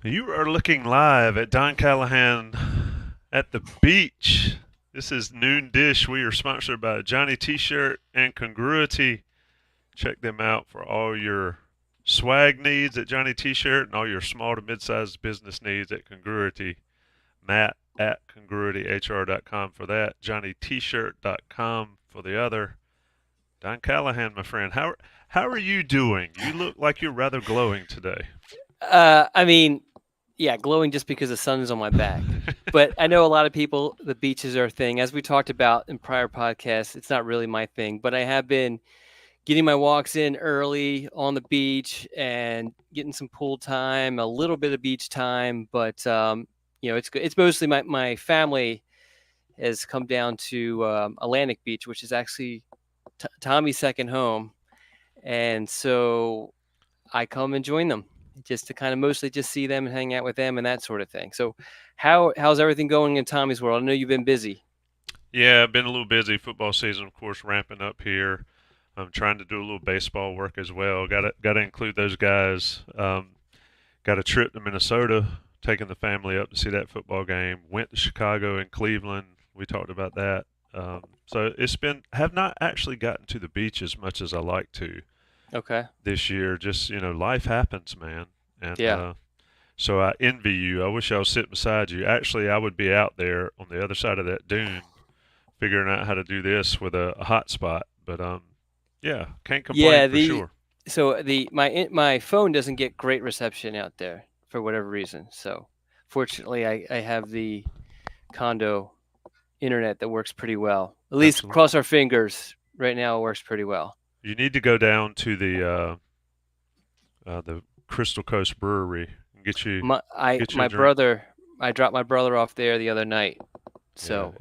You are looking live at Don Callahan at the beach. This is Noon Dish. We are sponsored by Johnny T-Shirt and Congruity. Check them out for all your swag needs at Johnny T-Shirt and all your small to mid-sized business needs at Congruity. Matt at congruityhr.com for that. JohnnyT-Shirt.com for the other. Don Callahan, my friend, how are you doing? You look like you're rather glowing today. I mean, yeah, glowing just because the sun is on my back. But I know a lot of people, the beaches are a thing. As we talked about in prior podcasts, it's not really my thing, but I have been getting my walks in early on the beach and getting some pool time, a little bit of beach time. But, it's good. It's mostly my family has come down to Atlantic Beach, which is actually Tommy's second home. And so I come and join them just to kind of mostly just see them and hang out with them and that sort of thing. So how's everything going in Tommy's world? I know you've been busy. Yeah, I've been a little busy. Football season, of course, ramping up here. I'm trying to do a little baseball work as well. Got to include those guys. Got a trip to Minnesota, taking the family up to see that football game. Went to Chicago and Cleveland. We talked about that. So it's been have not actually gotten to the beach as much as I like to Okay. this year. Just life happens, man, and Yeah. so I envy you. I wish I was sitting beside you. Actually, I would be out there on the other side of that dune, figuring out how to do this with a hot spot. But yeah, can't complain Yeah, for sure. my phone doesn't get great reception out there for whatever reason. So fortunately I have the condo internet that works pretty well. At least Absolutely. cross our fingers. Right now it works pretty well. You need to go down to the Crystal Coast Brewery and get you a My drink. brother I dropped my brother off there the other night. Yeah, So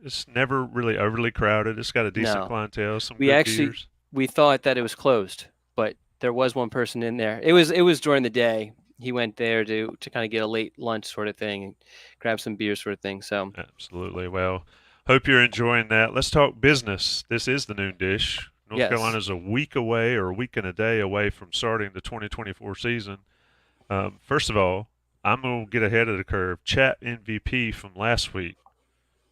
it's never really overly crowded. It's got a decent no. clientele, some We good actually beers. we thought that it was closed, but there was one person in there. It was during the day. He went there to kind of get a late lunch sort of thing and grab some beer sort of thing. So Absolutely. Well, hope you're enjoying that. Let's talk business. This is the Noon Dish. North yes, Carolina's a week away or a week and a day away from starting the 2024 season. First of all, I'm going to get ahead of the curve. Chat MVP from last week,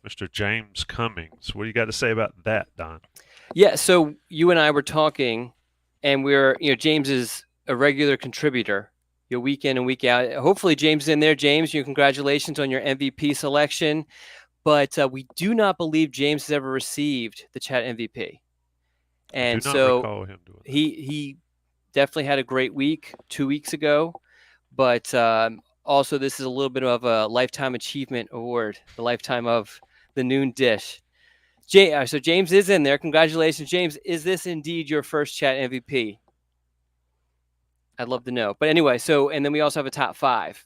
Mr. James Cummings. What do you got to say about that, Don? yeah. So you and I were talking, and James is a regular contributor. Week in and week out. Hopefully James is in there. James, congratulations on your MVP selection. But we do not believe James has ever received the chat MVP. I do And not so recall him doing that. he definitely had a great week 2 weeks ago. But also, this is a little bit of a lifetime achievement award, the lifetime of the Noon Dish. So James is in there. Congratulations, James. Is this indeed your first chat MVP? I'd love to know. But anyway, and then we also have a top five.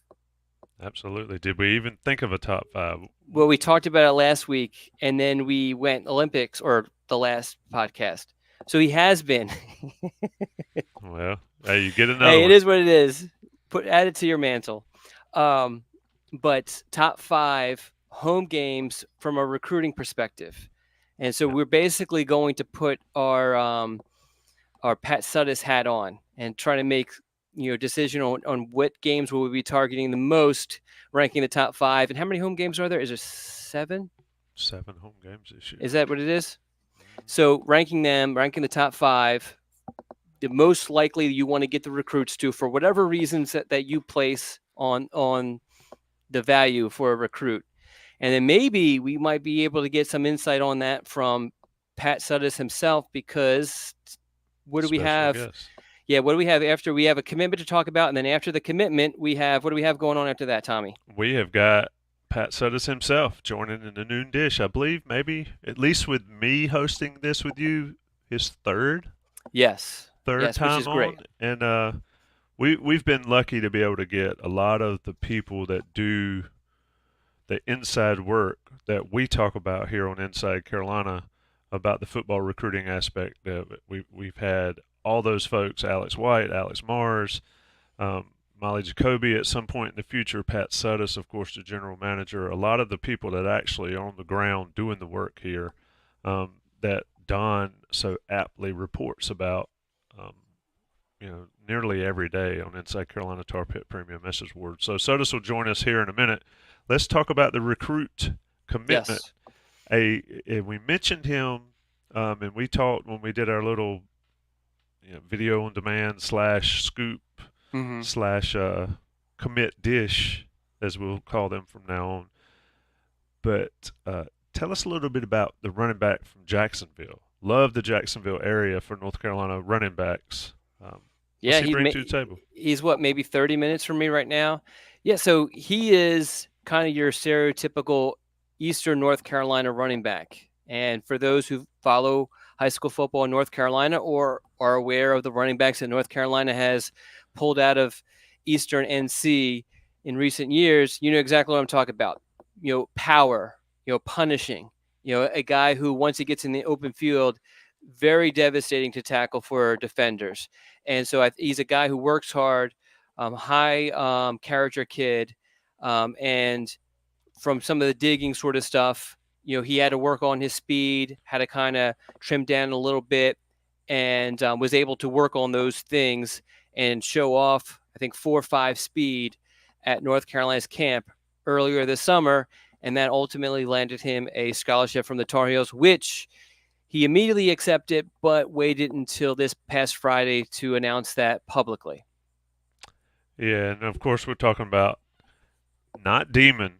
Absolutely. Did we even think of a top five? Well, we talked about it last week, and then we went Olympics or the last podcast. So he has been. Well, hey, you get another Hey, it one. is what it is. Add it to your mantle. Um, but top five home games from a recruiting perspective, and so Yeah. we're basically going to put our Pat Suddes hat on and try to make decision on what games will we be targeting the most, ranking the top five. And how many home games are there? Is there 7? 7 home games this year. Is that what it is? Mhm. So ranking the top five, the most likely you want to get the recruits to for whatever reasons that you place on the value for a recruit. And then maybe we might be able to get some insight on that from Pat Suddes himself, because what do we Special have? guest. Yeah, what do we have after we have a commitment to talk about? And then after the commitment, what do we have going on after that, Tommy? We have got Pat Suddes himself joining in the Noon Dish. I believe maybe at least with me hosting this with you, his Yes. third Yes, which time is great. on, and we've been lucky to be able to get a lot of the people that do the inside work that we talk about here on Inside Carolina about the football recruiting aspect of it. We've had all those folks: Alex White, Alex Mars, Molly Jacoby at some point in the future, Pat Suddes, of course, the general manager. A lot of the people that actually are on the ground doing the work here, that Don so aptly reports about. Um, nearly every day on Inside Carolina Tar Pit Premium Message Board. So Suddes will join us here in a minute. Let's talk about the recruit commitment. Yes. We mentioned him, and we talked when we did our little video on demand slash scoop Hmm. slash commit dish, as we'll call them from now on. But tell us a little bit about the running back from Jacksonville. Love the Jacksonville area for North Carolina running backs. Um, what's Yeah, he bring to the table? he's what, maybe 30 minutes from me right now. Yeah, so he is kind of your stereotypical Eastern North Carolina running back. And for those who follow high school football in North Carolina or are aware of the running backs that North Carolina has pulled out of Eastern NC in recent years, you know exactly what I'm talking about. Power, punishing, a guy who once he gets in the open field, very devastating to tackle for defenders. And so he's a guy who works hard, high character kid, and from some of the digging sort of stuff, he had to work on his speed, had to kind of trim down a little bit, and was able to work on those things and show off, I think, 4.5 speed at North Carolina's camp earlier this summer. And that ultimately landed him a scholarship from the Tar Heels, which he immediately accepted, but waited until this past Friday to announce that publicly. Yeah, and of course we're talking about not Demon,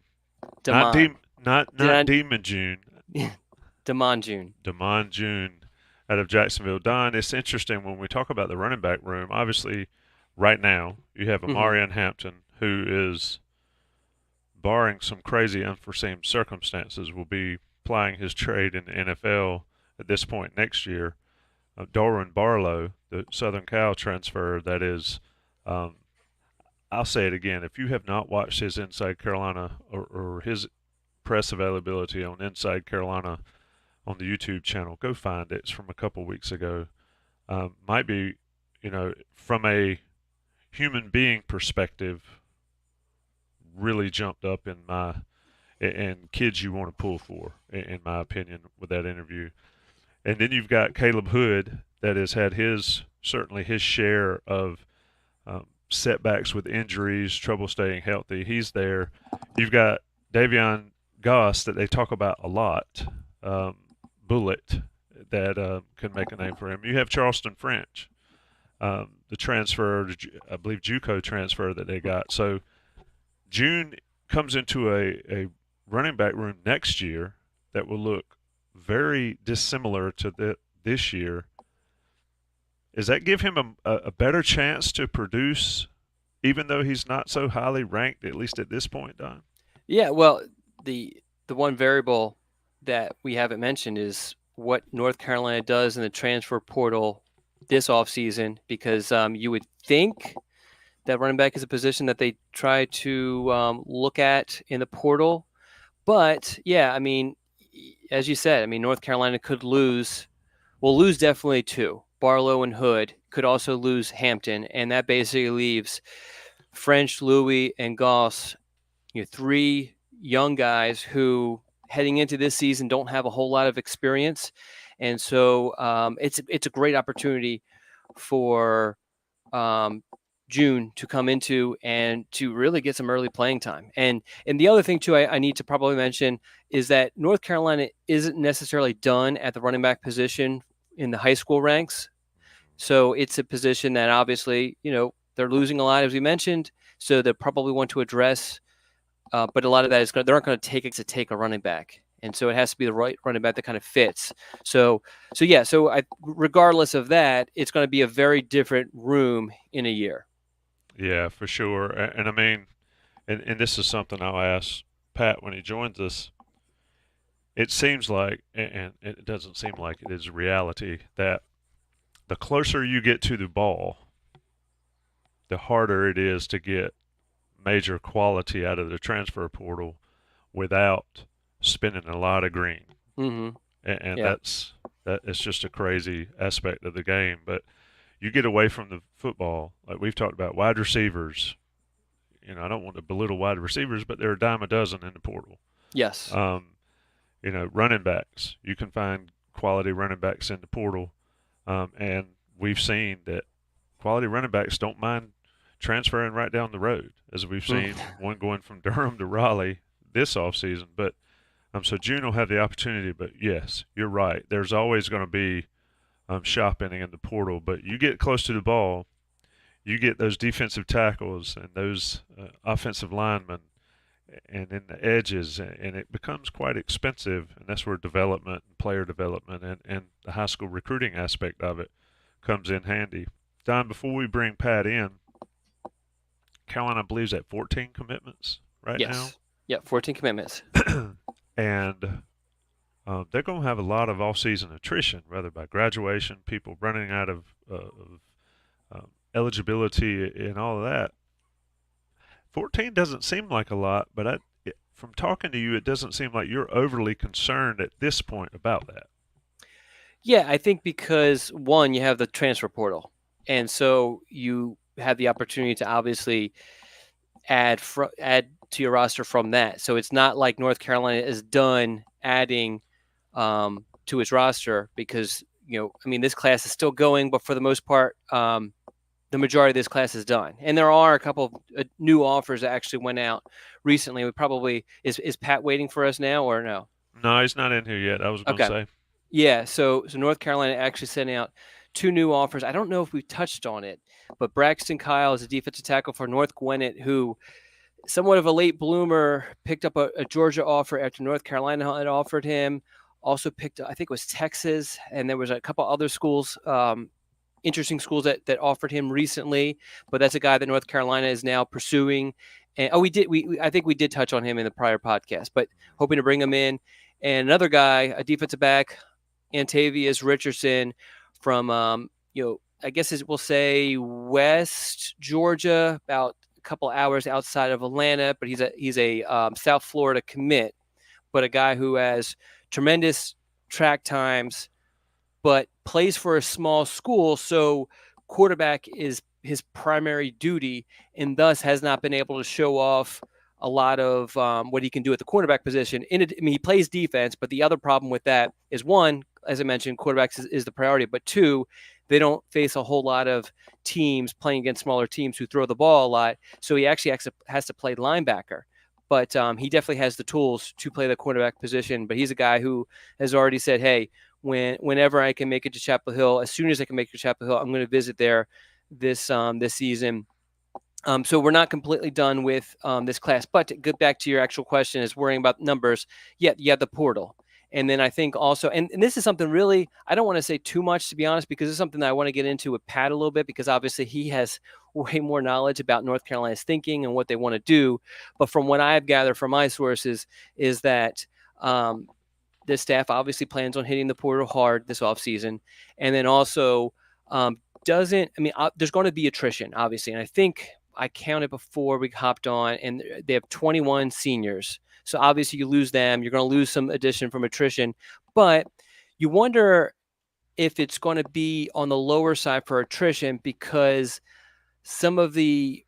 not Damon. not Demon June, Damon June. Demon June out of Jacksonville. Don, it's interesting when we talk about the running back room. Obviously, right now you have Mm-hmm. Amarian Hampton, who is, barring some crazy unforeseen circumstances, will be plying his trade in the NFL at this point next year. Darwin Barlow, the Southern Cal transfer, that is, um, I'll say it again. If you have not watched his Inside Carolina or his press availability on Inside Carolina on the YouTube channel, go find it. It's from a couple weeks ago. Might be, from a human being perspective, really jumped up in my and kids you want to pull for, in my opinion, with that interview. And then you've got Caleb Hood that has had certainly his share of setbacks with injuries, trouble staying healthy. He's there. You've got Davion Goss that they talk about a lot, Bullet, that can make a name for him. You have Charleston French, the transfer, I believe JUCO transfer that they got. So June comes into a running back room next year that will look very dissimilar to this year. Does that give him a better chance to produce, even though he's not so highly ranked, at least at this point, Don? Yeah, well, the one variable that we haven't mentioned is what North Carolina does in the transfer portal this offseason, because you would think that running back is a position that they try to look at in the portal. But yeah, I mean, as you said, I mean, North Carolina could will lose definitely two. Barlow and Hood could also lose Hampton, and that basically leaves French, Louis, and Goss, three young guys who heading into this season don't have a whole lot of experience, and so it's a great opportunity for June to come into and to really get some early playing time. And the other thing too, I need to probably mention is that North Carolina isn't necessarily done at the running back position in the high school ranks. So it's a position that obviously, they're losing a lot, as we mentioned. So they probably want to address, but a lot of that is they aren't going to take a running back. And so it has to be the right running back that kind of fits. So regardless of that, it's going to be a very different room in a year. Yeah, for sure. And I mean, and this is something I'll ask Pat when he joins us. It seems like, and it doesn't seem like it is reality, that the closer you get to the ball, the harder it is to get major quality out of the transfer portal without spending a lot of green. Mm-hmm. And Yeah. that is just a crazy aspect of the game. But you get away from the football, like we've talked about, wide receivers. I don't want to belittle wide receivers, but they're a dime a dozen in the portal. Yes. Um, running backs. You can find quality running backs in the portal, and we've seen that quality running backs don't mind transferring right down the road, as we've seen one going from Durham to Raleigh this offseason. But so June will have the opportunity. But yes, you're right. There's always going to be shopping in the portal. But you get close to the ball, you get those defensive tackles and those offensive linemen and then the edges, and it becomes quite expensive. And that's where development and player development and the high school recruiting aspect of it comes in handy. Don, before we bring Pat in, Carolina believes at 14 commitments right now. Yes. Yeah, 14 commitments. And they're going to have a lot of off-season attrition, whether by graduation, people running out of eligibility and all of that. 14 doesn't seem like a lot, but from talking to you, it doesn't seem like you're overly concerned at this point about that. Yeah, I think because, one, you have the transfer portal, and so you have the opportunity to obviously add to your roster from that. So it's not like North Carolina is done adding to its roster because, this class is still going, but for the most part, the majority of this class is done. And there are a couple of new offers that actually went out recently. We probably is Pat waiting for us now or no? No, he's not in here yet. I was going to say. Yeah, so North Carolina actually sent out 2 new offers. I don't know if we touched on it, but Braxton Kyle is a defensive tackle for North Gwinnett, who somewhat of a late bloomer, picked up a Georgia offer after North Carolina had offered him. Also picked, I think it was Texas, and there was a couple other schools, interesting schools that offered him recently. But that's a guy that North Carolina is now pursuing. And I think we did touch on him in the prior podcast, but hoping to bring him in. And another guy, a defensive back, Antavius Richardson from, I guess we'll say West Georgia, about a couple hours outside of Atlanta, but he's a South Florida commit, but a guy who has tremendous track times, but plays for a small school. So quarterback is his primary duty, and thus has not been able to show off a lot of what he can do at the cornerback position. He plays defense, but the other problem with that is, one, as I mentioned, quarterbacks is the priority, but two, they don't face a whole lot of teams playing against smaller teams who throw the ball a lot. So he actually has to play linebacker. But he definitely has the tools to play the cornerback position. But he's a guy who has already said, hey, whenever I can make it to Chapel Hill, as soon as I can make it to Chapel Hill, I'm going to visit there this season. So we're not completely done with this class. But to get back to your actual question, is worrying about numbers. Yeah, you have the portal. And then I think also, and this is something really, I don't want to say too much, to be honest, because it's something that I want to get into with Pat a little bit, because obviously he has way more knowledge about North Carolina's thinking and what they want to do. But from what I've gathered from my sources is that the staff obviously plans on hitting the portal hard this offseason. And then also there's going to be attrition, obviously. And I think I counted before we hopped on, and they have 21 seniors. So obviously you lose them. You're going to lose some addition from attrition. But you wonder if it's going to be on the lower side for attrition, because some of the,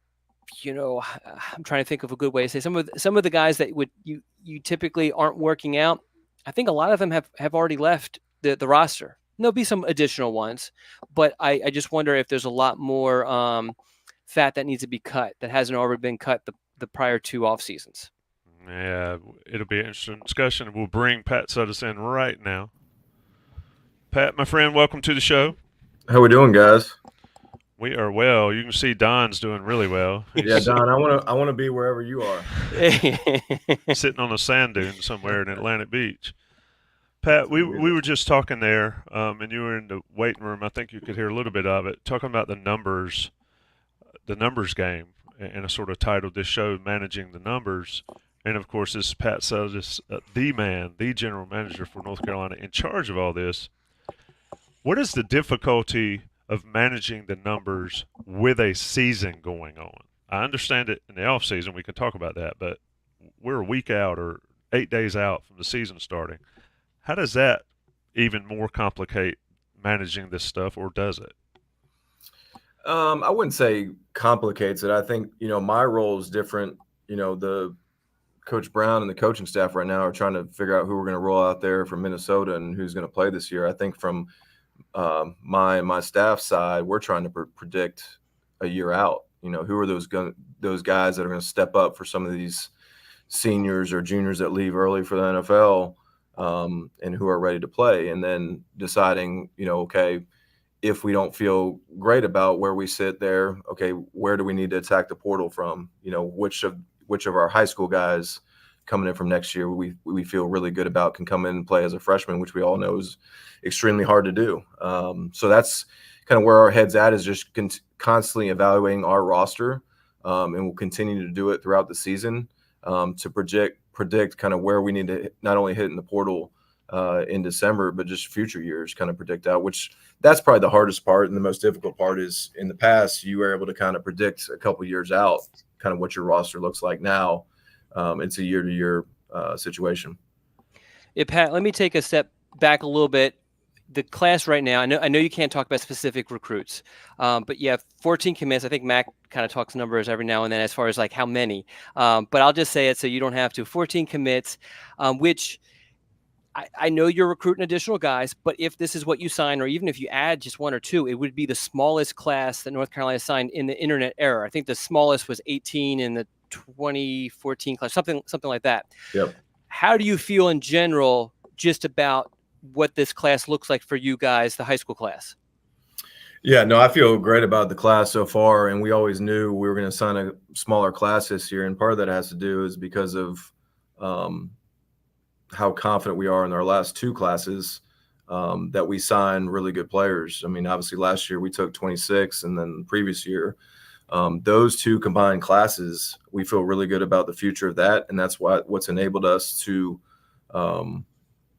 I'm trying to think of a good way to say, some of the guys that you typically aren't working out, I think a lot of them have already left the roster. There'll be some additional ones, but I just wonder if there's a lot more fat that needs to be cut that hasn't already been cut the prior 2 off seasons. Yeah, it'll be an interesting discussion. We'll bring Pat Suddes in right now. Pat, my friend, welcome to the show. How we doing, guys? We are well. You can see Don's doing really well. Yeah, Don, I want to be wherever you are. Sitting on a sand dune somewhere in Atlantic Beach. Pat, we were just talking there, and you were in the waiting room. I think you could hear a little bit of it, talking about the numbers game, and I sort of titled this show "Managing the Numbers." And of course, this is Pat Suddes, the general manager for North Carolina, in charge of all this. What is the difficulty of managing the numbers with a season going on? I understand it in the off season. We can talk about that, but we're a week out or 8 days out from the season starting. How does that even more complicate managing this stuff, or does it? I wouldn't say complicates it. I think, my role is different. The Coach Brown and the coaching staff right now are trying to figure out who we're going to roll out there from Minnesota and who's going to play this year. I think from my staff side, we're trying to predict a year out. Who are those guys that are going to step up for some of these seniors or juniors that leave early for the NFL, and who are ready to play, and then deciding, okay, if we don't feel great about where we sit there, okay, where do we need to attack the portal from? Which of our high school guys coming in from next year we feel really good about can come in and play as a freshman, which we all know is extremely hard to do. So that's kind of where our head's at, is just constantly evaluating our roster, and we'll continue to do it throughout the season, to predict kind of where we need to not only hit in the portal in December, but just future years, kind of predict out, which that's probably the hardest part. And the most difficult part is, in the past, you were able to kind of predict a couple years out kind of what your roster looks like. Now it's a year-to-year situation. Yeah, Pat, let me take a step back a little bit. The class right now, I know you can't talk about specific recruits, but you have 14 commits. I think Mac kind of talks numbers every now and then as far as like how many, but I'll just say it so you don't have to. 14 commits, which I know you're recruiting additional guys, but if this is what you sign, or even if you add just one or two, it would be the smallest class that North Carolina signed in the internet era. I think the smallest was 18 in the 2014 class, something like that. Yep. How do you feel in general just about what this class looks like for you guys, the high school class? Yeah, no, I feel great about the class so far, and we always knew we were going to sign a smaller class this year, and part of that has to do is because of how confident we are in our last two classes, that we sign really good players. I mean, obviously last year we took 26, and then the previous year, those two combined classes, we feel really good about the future of that, and that's what's enabled us to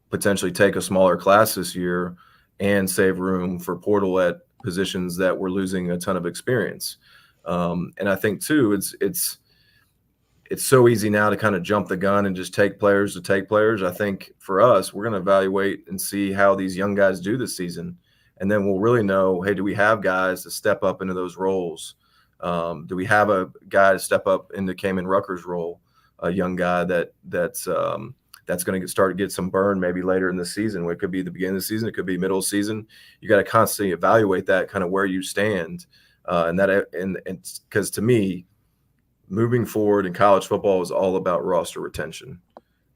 potentially take a smaller class this year and save room for portal at positions that we're losing a ton of experience. And I think too, it's so easy now to kind of jump the gun and just take players to take players. I think for us, we're going to evaluate and see how these young guys do this season. And then we'll really know, hey, do we have guys to step up into those roles? Do we have a guy to step up into Kamen Rucker's role, a young guy that's going to start to get some burn maybe later in the season? It could be the beginning of the season, it could be middle of the season. You got to constantly evaluate that, kind of where you stand, and because to me, moving forward in college football is all about roster retention.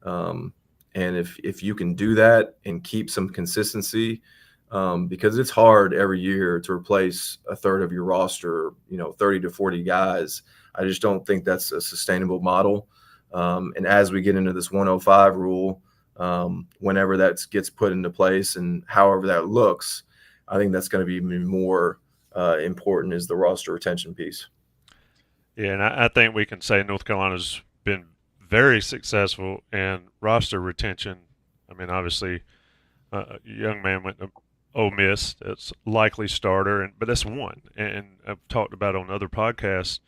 And if you can do that and keep some consistency, because it's hard every year to replace a third of your roster, 30 to 40 guys. I just don't think that's a sustainable model. And as we get into this 105 rule, whenever that gets put into place and however that looks, I think that's going to be even more important, is the roster retention piece. Yeah, and I think we can say North Carolina's been very successful in roster retention. I mean, obviously, a young man went to Ole Miss. That's likely starter, but that's one. And I've talked about on other podcasts,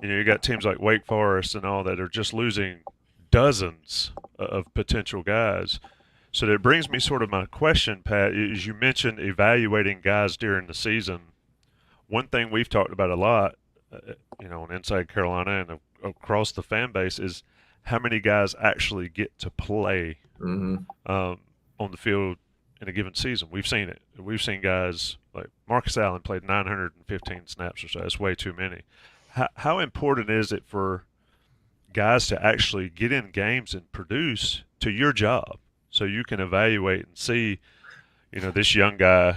you got teams like Wake Forest and all that are just losing dozens of potential guys. So that brings me sort of my question, Pat, is you mentioned evaluating guys during the season. One thing we've talked about a lot, on Inside Carolina and across the fan base, is how many guys actually get to play on the field in a given season. We've seen it. We've seen guys like Marcus Allen played 915 snaps or so. That's way too many. How important is it for guys to actually get in games and produce to your job, so you can evaluate and see, this young guy,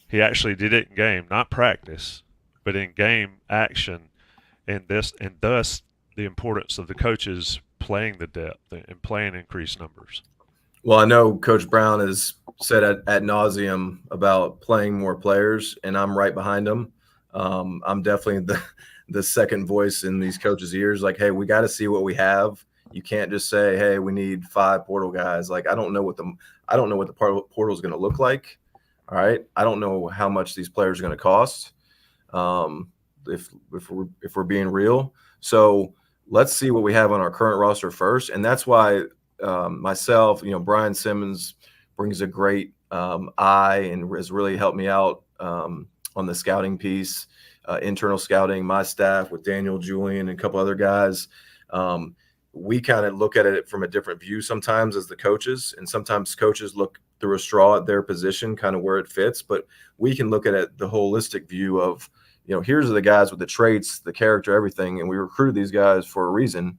he actually did it in game, not practice, but in game action, and thus the importance of the coaches playing the depth and playing increased numbers? Well, I know Coach Brown has said ad nauseum about playing more players, and I'm right behind him. I'm definitely the second voice in these coaches' ears. Like, hey, we got to see what we have. You can't just say, hey, we need 5 portal guys. Like, I don't know what the portal is going to look like. All right, I don't know how much these players are going to cost. If we're being real, so let's see what we have on our current roster first, and that's why myself, Brian Simmons brings a great eye and has really helped me out on the scouting piece, internal scouting. My staff with Daniel, Julian, and a couple other guys, we kind of look at it from a different view sometimes as the coaches, and sometimes coaches look threw a straw at their position, kind of where it fits. But we can look at it the holistic view of, here's the guys with the traits, the character, everything, and we recruited these guys for a reason.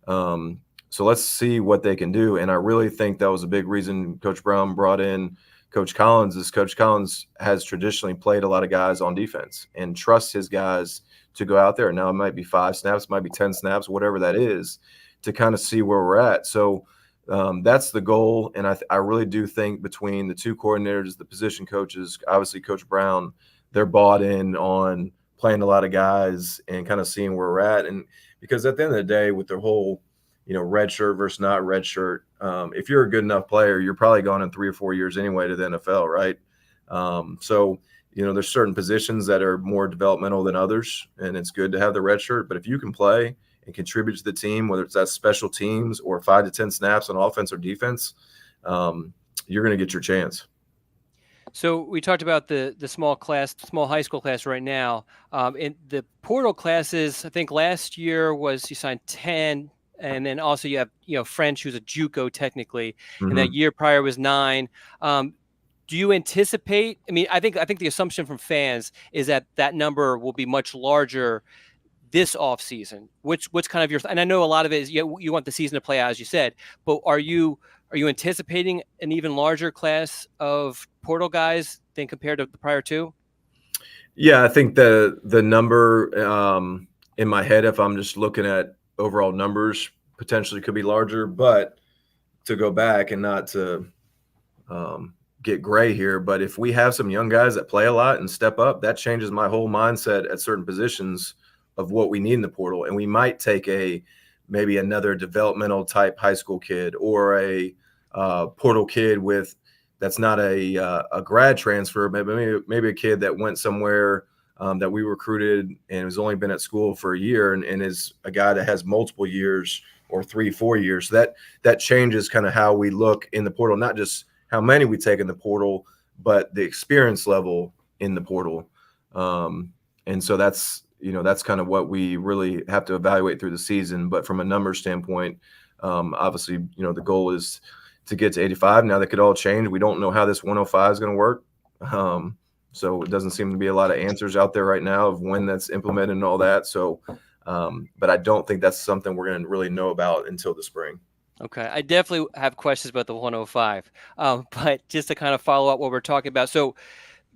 So let's see what they can do. And I really think that was a big reason Coach Brown brought in Coach Collins. Is Coach Collins has traditionally played a lot of guys on defense and trusts his guys to go out there. Now it might be 5 snaps, might be 10 snaps, whatever that is, to kind of see where we're at. So that's the goal. And I really do think between the two coordinators, the position coaches, obviously Coach Brown, they're bought in on playing a lot of guys and kind of seeing where we're at. And because at the end of the day, with their whole, red shirt versus not red shirt, if you're a good enough player, you're probably gone in 3 or 4 years anyway to the NFL, right? So there's certain positions that are more developmental than others, and it's good to have the red shirt. But if you can play and contribute to the team, whether it's at special teams or 5 to 10 snaps on offense or defense, you're going to get your chance. So we talked about the small high school class right now. In the portal classes, I think last year you signed 10, and then also you have French, who's a JUCO technically, and that year prior was 9. Do you anticipate? I mean, I think the assumption from fans is that number will be much larger this offseason. What's kind of your, and I know a lot of it is you want the season to play out, as you said, but are you anticipating an even larger class of portal guys than compared to the prior 2? Yeah, I think the number in my head, if I'm just looking at overall numbers, potentially could be larger. But to go back and not to get gray here, but if we have some young guys that play a lot and step up, that changes my whole mindset at certain positions of what we need in the portal. And we might take maybe another developmental type high school kid or a portal kid that's not a grad transfer, maybe a kid that went somewhere that we recruited and has only been at school for a year and is a guy that has multiple years or 3-4 years. So that changes kind of how we look in the portal, not just how many we take in the portal, but the experience level in the portal. And so that's kind of what we really have to evaluate through the season. But from a numbers standpoint, obviously, the goal is to get to 85. Now that could all change. We don't know how this 105 is going to work. So it doesn't seem to be a lot of answers out there right now of when that's implemented and all that. So, but I don't think that's something we're going to really know about until the spring. Okay. I definitely have questions about the 105. But just to kind of follow up what we're talking about. So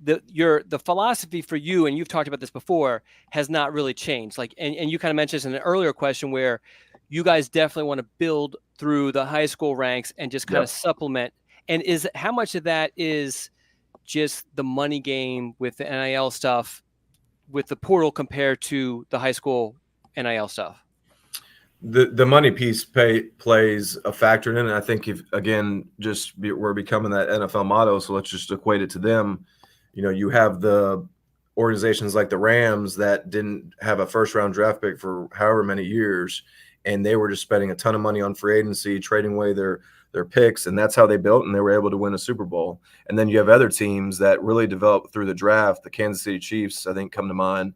the philosophy for you, and you've talked about this before, has not really changed. And you kind of mentioned this in an earlier question where you guys definitely want to build through the high school ranks and just kind of supplement. And how much of that is just the money game with the NIL stuff with the portal compared to the high school NIL stuff? The money piece plays a factor in it. I think we're becoming that NFL motto, so let's just equate it to them. You have the organizations like the Rams that didn't have a first-round draft pick for however many years, and they were just spending a ton of money on free agency, trading away their picks, and that's how they built, and they were able to win a Super Bowl. And then you have other teams that really developed through the draft. The Kansas City Chiefs, I think, come to mind.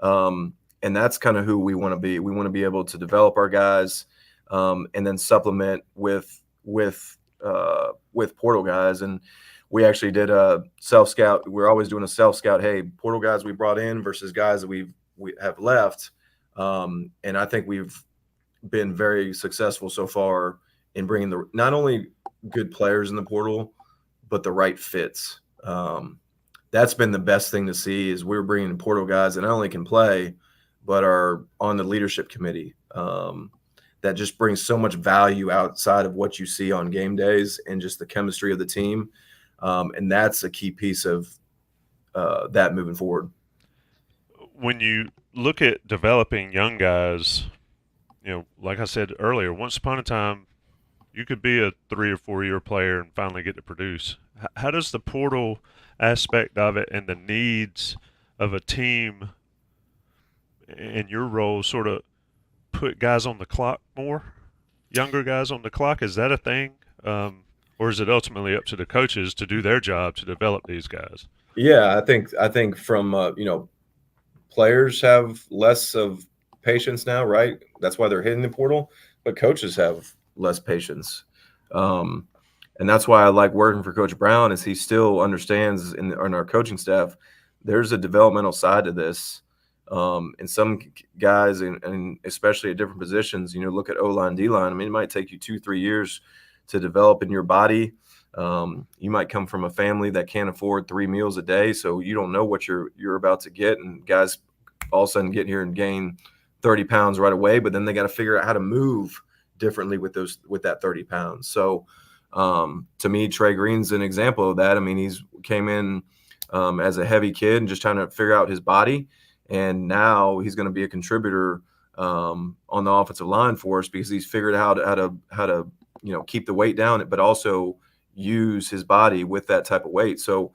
And that's kind of who we want to be. We want to be able to develop our guys and then supplement with portal guys. And we actually did a self-scout. We're always doing a self-scout. Hey, portal guys we brought in versus guys that we have left. And I think we've been very successful so far in bringing not only good players in the portal, but the right fits. That's been the best thing to see is we're bringing portal guys that not only can play, but are on the leadership committee. That just brings so much value outside of what you see on game days and just the chemistry of the team. And that's a key piece of that moving forward. When you look at developing young guys, like I said earlier, once upon a time, you could be a 3 or 4 year player and finally get to produce. How does the portal aspect of it and the needs of a team and your role sort of put guys on the clock more, younger guys on the clock? Is that a thing? Or is it ultimately up to the coaches to do their job to develop these guys? Yeah, I think from, players have less of patience now, right? That's why they're hitting the portal, but coaches have less patience. And that's why I like working for Coach Brown, is he still understands in our coaching staff, there's a developmental side to this. And some guys, and especially at different positions, look at O-line, D-line. I mean, it might take you 2-3 years to develop in your body. You might come from a family that can't afford 3 meals a day, so you don't know what you're about to get. And guys all of a sudden get here and gain 30 pounds right away, but then they got to figure out how to move differently with that 30 pounds. So to me, Trey Green's an example of that. I mean, he's came in as a heavy kid and just trying to figure out his body. And now he's going to be a contributor on the offensive line for us, because he's figured out how to keep the weight down, but also use his body with that type of weight. So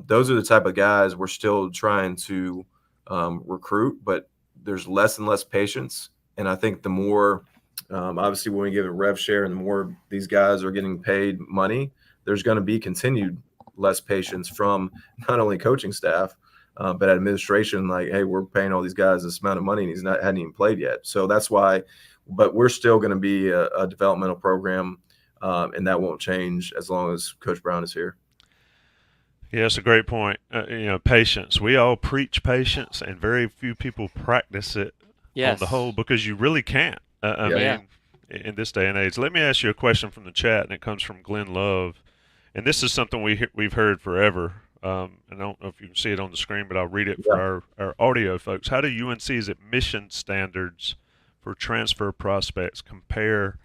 those are the type of guys we're still trying to recruit, but there's less and less patience. And I think the more, obviously, when we give a rev share and the more these guys are getting paid money, there's going to be continued less patience from not only coaching staff, but administration. Like, hey, we're paying all these guys this amount of money, and hadn't even played yet. So that's why. But we're still going to be a developmental program, and that won't change as long as Coach Brown is here. Yeah, that's a great point. Patience. We all preach patience, and very few people practice it on the whole, because you really can't. I mean, in this day and age. Let me ask you a question from the chat, and it comes from Glenn Love. And this is something we've heard forever. And I don't know if you can see it on the screen, but I'll read it for our audio folks. How do UNC's admission standards for transfer prospects compare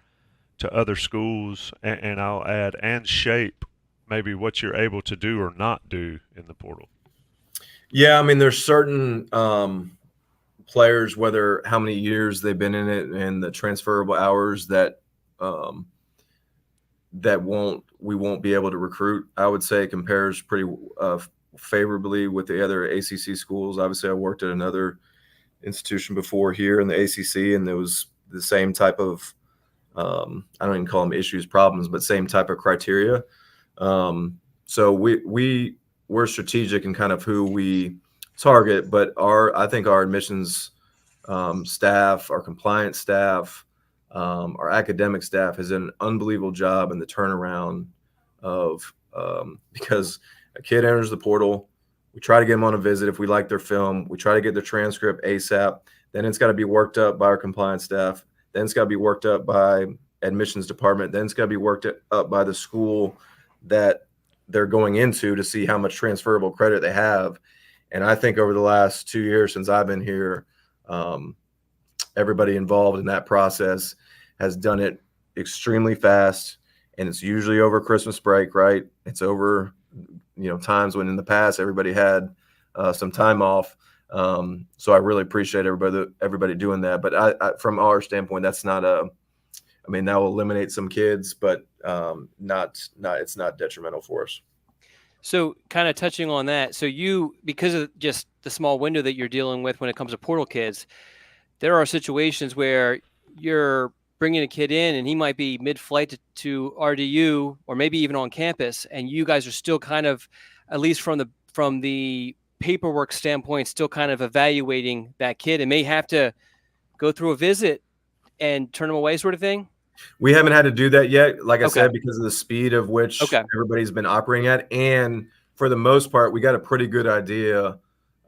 to other schools? And I'll add, and shape maybe what you're able to do or not do in the portal. Yeah, I mean, there's certain players, whether how many years they've been in it and the transferable hours that we won't be able to recruit. I would say it compares pretty favorably with the other ACC schools. Obviously, I worked at another institution before here in the ACC, and there was the same type of I don't even call them issues, problems, but same type of criteria. So we're strategic in kind of who we target, but I think our admissions staff, our compliance staff, our academic staff has done an unbelievable job in the turnaround of because a kid enters the portal, we try to get them on a visit if we like their film, we try to get their transcript ASAP, then it's got to be worked up by our compliance staff, then it's got to be worked up by admissions department, then it's got to be worked up by the school that they're going into to see how much transferable credit they have. And I think over the last 2 years since I've been here, everybody involved in that process has done it extremely fast, and it's usually over Christmas break, right? It's over, times when in the past everybody had some time off. So I really appreciate everybody doing that. But I from our standpoint, that's not that will eliminate some kids, but it's not detrimental for us. So kind of touching on that, so because of just the small window that you're dealing with when it comes to portal kids, there are situations where you're bringing a kid in and he might be mid-flight to RDU or maybe even on campus, and you guys are still kind of, at least from the paperwork standpoint, still kind of evaluating that kid and may have to go through a visit and turn them away, sort of thing? We haven't had to do that yet, like I said, because of the speed of which everybody's been operating at. And for the most part, we got a pretty good idea.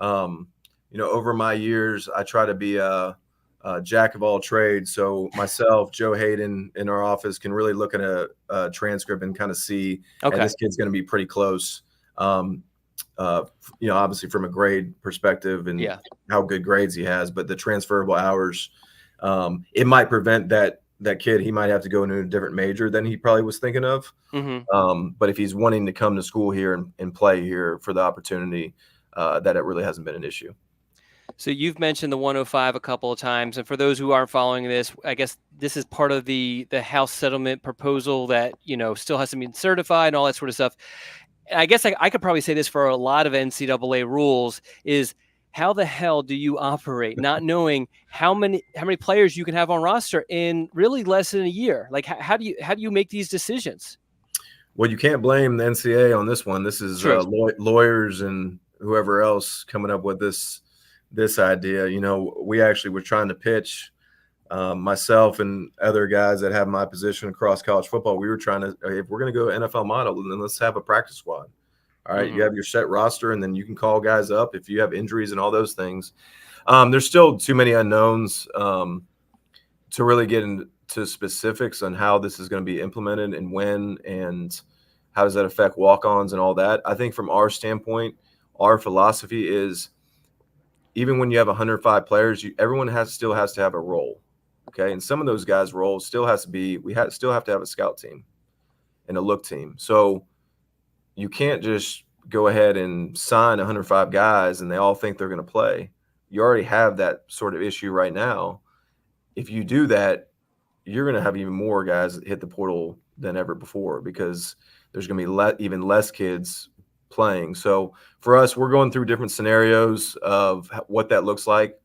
Over my years, I try to be a jack of all trades. So myself, Joe Hayden in our office can really look at a transcript and kind of see, and this kid's going to be pretty close. Obviously from a grade perspective and how good grades he has, but the transferable hours, it might prevent that kid. He might have to go into a different major than he probably was thinking of. Mm-hmm. But if he's wanting to come to school here and play here for the opportunity, that it really hasn't been an issue. So you've mentioned the 105 a couple of times. And for those who aren't following this, I guess this is part of the House settlement proposal that, still hasn't been certified and all that sort of stuff. I guess I could probably say this for a lot of NCAA rules is, how the hell do you operate not knowing how many players you can have on roster in really less than a year? Like, how do you make these decisions? Well, you can't blame the NCAA on this one. This is lawyers and whoever else coming up with this idea. We actually were trying to pitch myself and other guys that have my position across college football, we were trying to, if we're going to go NFL model, then let's have a practice squad. All right, you have your set roster, and then you can call guys up if you have injuries and all those things. There's still too many unknowns to really get into specifics on how this is going to be implemented and when, and how does that affect walk-ons and all that. I think from our standpoint, our philosophy is even when you have 105 players, everyone still has to have a role. Okay, and some of those guys' roles still has to be, still have to have a scout team and a look team. So you can't just go ahead and sign 105 guys and they all think they're going to play. You already have that sort of issue right now. If you do that, you're going to have even more guys hit the portal than ever before because there's going to be even less kids playing. So for us, we're going through different scenarios of what that looks like.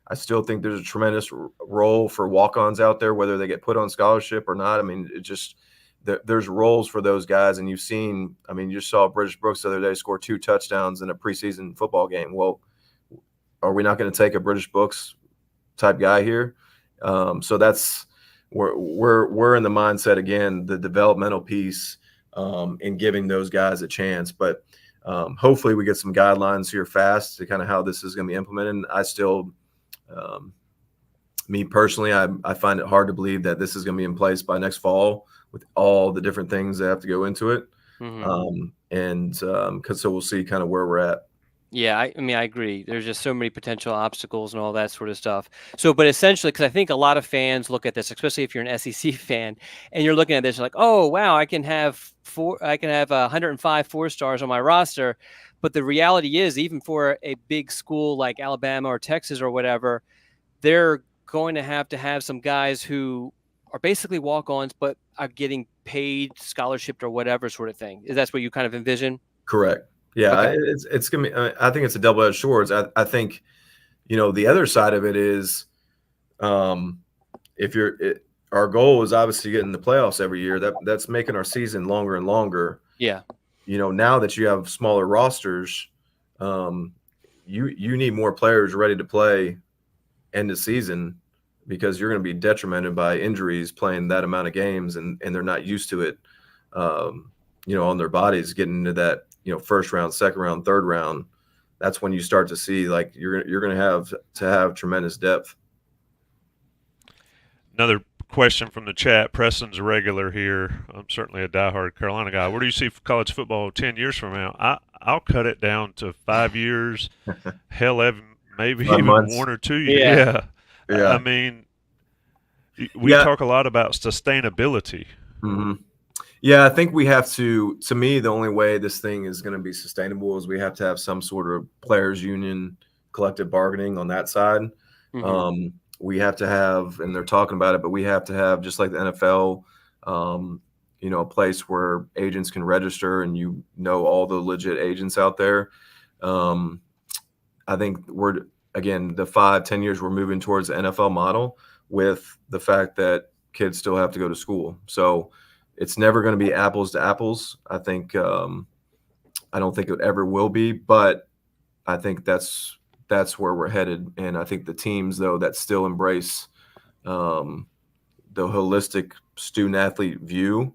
I still think there's a tremendous role for walk-ons out there, whether they get put on scholarship or not. I mean, there's roles for those guys. And you've seen, I mean, you just saw British Brooks the other day score 2 touchdowns in a preseason football game. Well, are we not going to take a British Brooks type guy here? So that's we're in the mindset again, the developmental piece in giving those guys a chance. But hopefully we get some guidelines here fast to kind of how this is going to be implemented. And I still, me personally, I find it hard to believe that this is going to be in place by next fall with all the different things that have to go into it. So we'll see kind of where we're at. Yeah, I mean, I agree. There's just so many potential obstacles and all that sort of stuff. So, but essentially, because I think a lot of fans look at this, especially if you're an SEC fan, and you're looking at this, you're like, oh, wow, I can have 105 4-stars on my roster. But the reality is, even for a big school like Alabama or Texas or whatever, they're going to have some guys who are basically walk-ons, but are getting paid, scholarship or whatever sort of thing. Is that what you kind of envision? Correct. Yeah, Okay. it's gonna be. I think it's a double-edged sword. I think, the other side of it is, our goal is obviously getting the playoffs every year. That's making our season longer and longer. Yeah. Now that you have smaller rosters, you need more players ready to play end of season because you're going to be detrimented by injuries playing that amount of games and they're not used to it. On their bodies getting into that, first round, second round, third round, that's when you start to see like you're going to have tremendous depth. Another question from the chat. Preston's a regular here. I'm certainly a diehard Carolina guy. Where do you see college football 10 years from now? I'll cut it down to 5 years. Hell, maybe even months. 1 or 2 years. Yeah. I mean, we talk a lot about sustainability. Mm-hmm. Yeah, I think we have to me, the only way this thing is going to be sustainable is we have to have some sort of players union, collective bargaining on that side. We have to have, and they're talking about it, but we have to have, just like the NFL, a place where agents can register and all the legit agents out there. I think the 5-10 years we're moving towards the NFL model with the fact that kids still have to go to school. So it's never going to be apples to apples. I think I don't think it ever will be, but I think that's where we're headed. And I think the teams, though, that still embrace the holistic student athlete view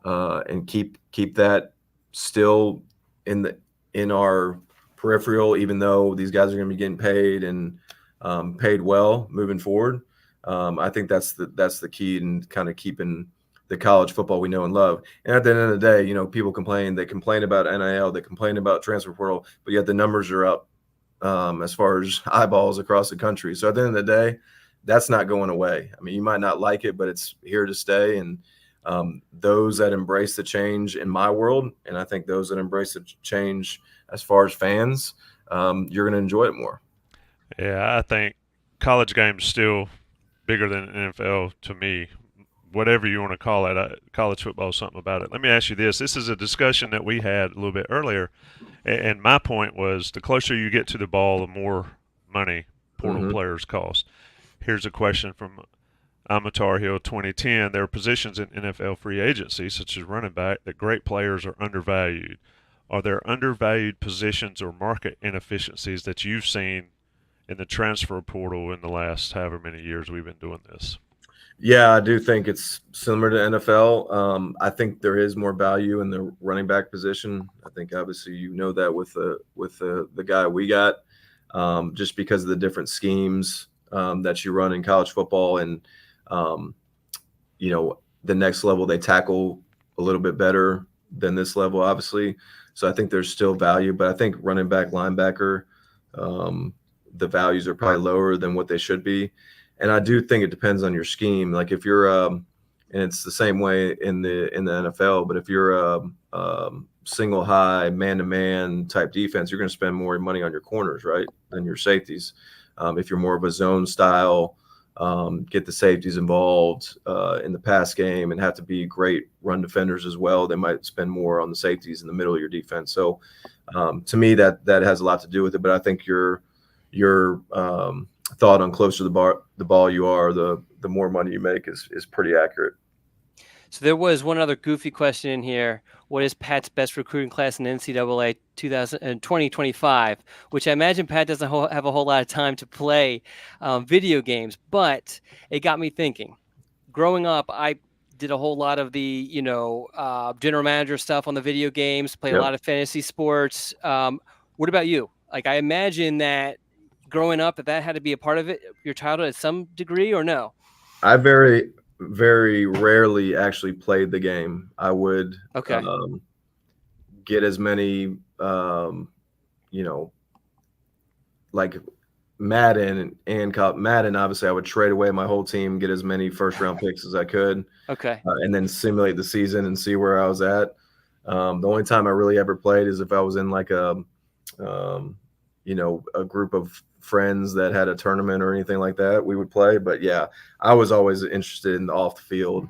and keep that still in our peripheral, even though these guys are going to be getting paid and paid well moving forward. I think that's the key in kind of keeping the college football we know and love. And at the end of the day, people complain. They complain about NIL. They complain about transfer portal, but yet the numbers are up as far as eyeballs across the country. So at the end of the day, that's not going away. I mean, you might not like it, but it's here to stay. And those that embrace the change in my world, and I think those that embrace the change as far as fans, you're going to enjoy it more. Yeah, I think college game's still bigger than NFL to me. Whatever you want to call it, college football is something about it. Let me ask you this. This is a discussion that we had a little bit earlier, and my point was the closer you get to the ball, the more money portal players cost. Here's a question from Amatar Hill 2010. There are positions in NFL free agency, such as running back, that great players are undervalued. Are there undervalued positions or market inefficiencies that you've seen in the transfer portal in the last however many years we've been doing this. Yeah, I do think it's similar to NFL. I think there is more value in the running back position. I think obviously that with the guy we got, just because of the different schemes that you run in college football, and um, the next level they tackle a little bit better than this level, obviously. So I think there's still value, but I think running back, linebacker, the values are probably lower than what they should be. And I do think it depends on your scheme. Like if you're, and it's the same way in the NFL, but if you're a single high man-to-man type defense, you're going to spend more money on your corners, right, than your safeties. If you're more of a zone style, get the safeties involved in the pass game and have to be great run defenders as well, they might spend more on the safeties in the middle of your defense. So to me, that has a lot to do with it. But I think your thought on closer to the ball you are, the more money you make is pretty accurate. So there was one other goofy question in here. What is Pat's best recruiting class in NCAA 2025? Which I imagine Pat doesn't have a whole lot of time to play video games, but it got me thinking. Growing up, I did a whole lot of the general manager stuff on the video games. Played a lot of fantasy sports. What about you? Like, I imagine that growing up, that had to be a part of it, your childhood at some degree, or no? I very, very rarely actually played the game. I would get as many, like Madden and Madden. Obviously, I would trade away my whole team, get as many first round picks as I could, and then simulate the season and see where I was at. The only time I really ever played is if I was in like a group of friends that had a tournament or anything like that, we would play. But yeah, I was always interested in the off the field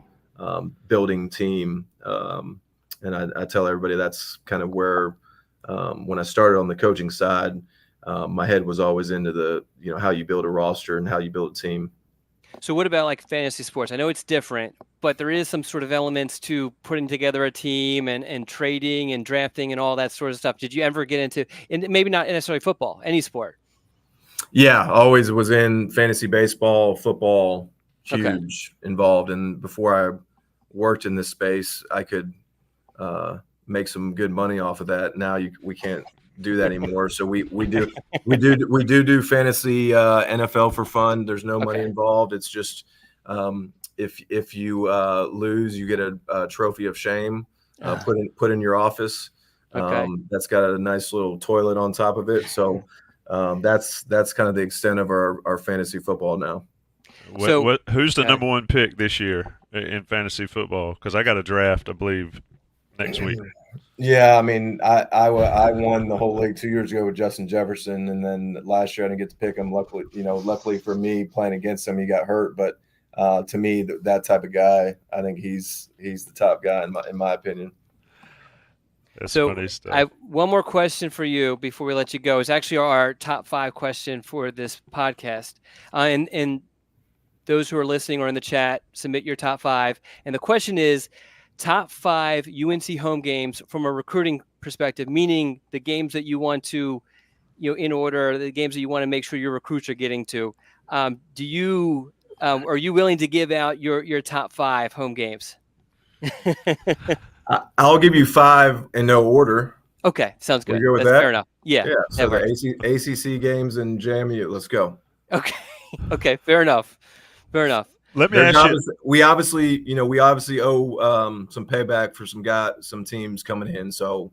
building team. And I tell everybody that's kind of where, when I started on the coaching side, my head was always into the, how you build a roster and how you build a team. So what about like fantasy sports? I know it's different, but there is some sort of elements to putting together a team and trading and drafting and all that sort of stuff. Did you ever get into, and maybe not necessarily football, any sport? Yeah, always was in fantasy baseball, football, huge involved. And before I worked in this space, I could make some good money off of that. Now we can't do that anymore. So we do fantasy NFL for fun. There's no money involved. It's just if you lose, you get a trophy of shame put in your office. That's got a nice little toilet on top of it. So that's kind of the extent of our fantasy football now. Who's the number one pick this year in fantasy football? Because I got a draft, I believe, next week. Yeah, I mean, I won the whole league 2 years ago with Justin Jefferson, and then last year I didn't get to pick him. Luckily for me, playing against him, he got hurt. But to me, that type of guy, I think he's the top guy in my opinion. That's funny stuff. I have one more question for you before we let you go. It's actually our top 5 question for this podcast. And those who are listening or in the chat, submit your top 5. And the question is, top 5 UNC home games from a recruiting perspective, meaning the games that you want to, in order, the games that you want to make sure your recruits are getting to. Are you willing to give out your top 5 home games? I'll give you 5 in no order. Okay, sounds good. That's fair enough. Yeah. So the ACC games and JMU. Let's go. Okay. Fair enough. Let me ask you. We obviously owe some payback for some teams coming in. So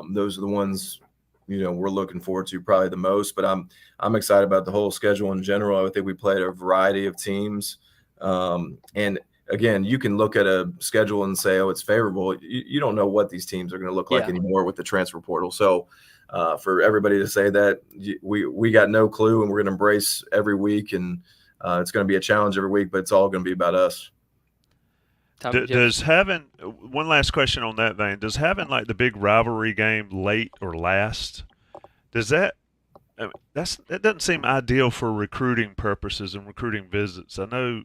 those are the ones we're looking forward to probably the most. But I'm excited about the whole schedule in general. I think we played a variety of teams, and again, you can look at a schedule and say, oh, it's favorable. You don't know what these teams are going to look like anymore with the transfer portal. So for everybody to say that, we got no clue, and we're going to embrace every week, and it's going to be a challenge every week, but it's all going to be about us. Does having one last question on that vein, does having like the big rivalry game late or last, that doesn't seem ideal for recruiting purposes and recruiting visits? I know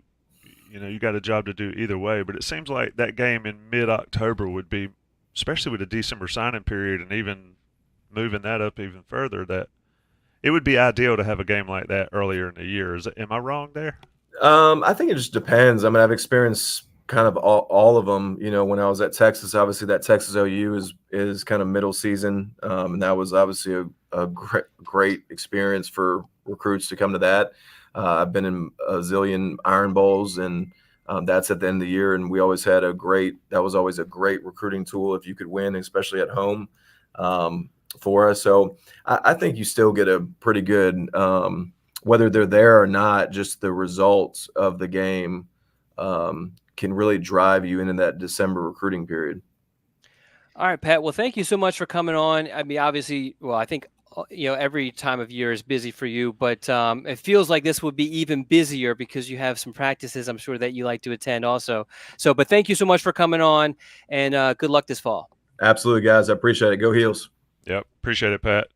you got a job to do either way, but it seems like that game in mid-October would be, especially with the December signing period and even moving that up even further, that it would be ideal to have a game like that earlier in the year. Am I wrong there? I think it just depends. I mean, I've experienced kind of all of them. You know, when I was at Texas, obviously that Texas OU is kind of middle season, and that was obviously a great experience for recruits to come to that. I've been in a zillion Iron Bowls, and that's at the end of the year, and we always had that was always a great recruiting tool if you could win, especially at home, for us. So I think you still get a pretty good. Whether they're there or not, just the results of the game can really drive you into that December recruiting period. All right, Pat. Well, thank you so much for coming on. I mean, obviously, well, I think every time of year is busy for you, but it feels like this would be even busier because you have some practices, I'm sure, that you like to attend also. So, but thank you so much for coming on, and good luck this fall. Absolutely, guys. I appreciate it. Go Heels. Yep, appreciate it, Pat.